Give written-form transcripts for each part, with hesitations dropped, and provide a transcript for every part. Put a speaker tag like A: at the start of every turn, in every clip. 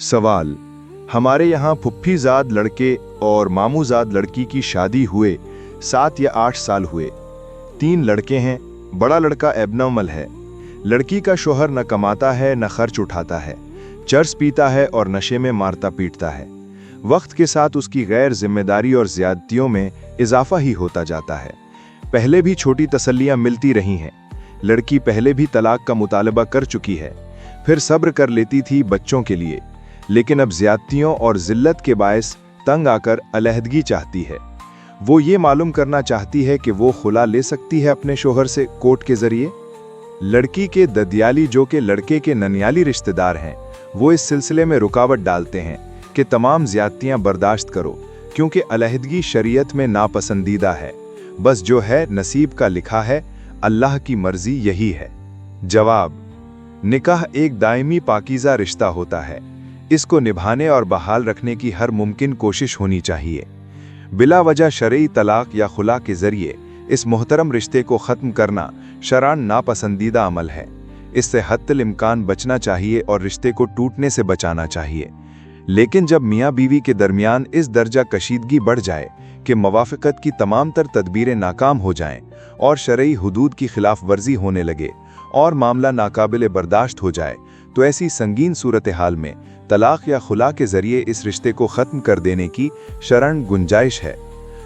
A: सवाल, हमारे यहाँ फुफ्फीजाद लड़के और मामूजाद लड़की की शादी हुए 7 या 8 साल हुए। 3 लड़के हैं, बड़ा लड़का एबनॉर्मल है। लड़की का शोहर न कमाता है न खर्च उठाता है, चर्स पीता है और नशे में मारता पीटता है। वक्त के साथ उसकी गैर जिम्मेदारी और ज्यादतियों में इजाफा ही होता जाता है। पहले भी छोटी तसल्लियां मिलती रही हैं। लड़की पहले भी तलाक का मुतालबा कर चुकी है, फिर सब्र कर लेती थी बच्चों के लिए, लेकिन अब ज्यादतियों और जिल्लत के बायस तंग आकर अलहदगी चाहती है। वो ये मालूम करना चाहती है कि वो खुला ले सकती है अपने शोहर से कोर्ट के जरिए। लड़की के ददियाली, जो कि लड़के के ननियाली रिश्तेदार हैं, वो इस सिलसिले में रुकावट डालते हैं कि तमाम ज्यादतियां बर्दाश्त करो, क्योंकि अलहदगी शरीयत में नापसंदीदा है। बस जो है नसीब का लिखा है, अल्लाह की मर्जी यही है। जवाब, निकाह एक दायमी पाकीज़ा रिश्ता होता है। इसको निभाने और बहाल रखने की हर मुमकिन कोशिश होनी चाहिए। बिला वजह शरई तलाक या खुला के जरिए इस मुहतरम रिश्ते को ख़त्म करना शरअन नापसंदीदा अमल है। इससे हत्तल इम्कान बचना चाहिए और रिश्ते को टूटने से बचाना चाहिए। लेकिन जब मियाँ बीवी के दरमियान इस दर्जा कशीदगी बढ़ जाए कि मवाफ़क़त की तमाम तर तदबीरें नाकाम हो जाएं और शरई हुदूद की खिलाफ वर्जी होने लगे और मामला नाकाबिले बर्दाश्त हो जाए, तो ऐसी संगीन सूरत हाल में तलाक या खुला के जरिए इस रिश्ते को ख़त्म कर देने की शरअन गुंजाइश है।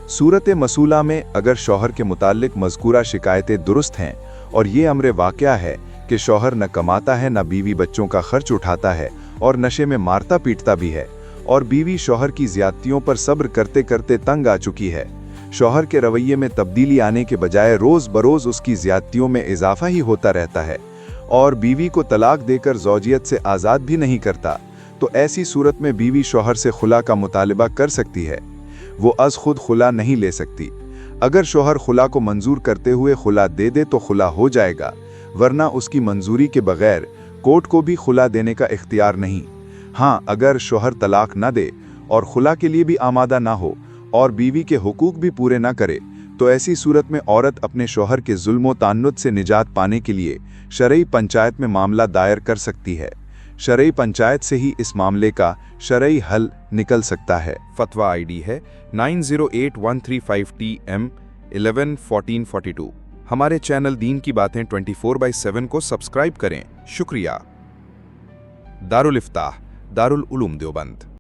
A: सूरत मसूला में अगर शौहर के मुताल्लिक मज़कूरा शिकायतें दुरुस्त हैं और ये अम्र वाक़या है कि शौहर न कमाता है न बीवी बच्चों का खर्च उठाता है और नशे में मारता पीटता भी है, और बीवी शौहर की ज़्यादतियों पर सब्र करते करते तंग आ चुकी है, शौहर के रवैये में तब्दीली आने के बजाय रोज़ बरोज़ उसकी ज़्यादतियों में इजाफा ही होता रहता है और बीवी को तलाक देकर ज़ौजियत से आज़ाद भी नहीं करता, तो ऐसी सूरत में बीवी शौहर से खुला का मुतालबा कर सकती है। वो अज़ खुद खुला नहीं ले सकती। अगर शौहर खुला को मंजूर करते हुए खुला दे दे तो खुला हो जाएगा, वरना उसकी मंजूरी के बगैर कोर्ट को भी खुला देने का इख्तियार नहीं। हाँ, अगर शौहर तलाक न दे और खुला के लिए भी आमादा ना हो और बीवी के हुकूक भी पूरे ना करे, तो ऐसी सूरत में औरत अपने शौहर के जुल्म तान्नुत से निजात पाने के लिए शरई पंचायत में मामला दायर कर सकती है। शरई पंचायत से ही इस मामले का शरई हल निकल सकता है।
B: फतवा आईडी है 908135TM111442। हमारे चैनल दीन की बातें 24/7 को सब्सक्राइब करें। शुक्रिया। दारुल इफ्ताह, दारुल उलूम देवबंद।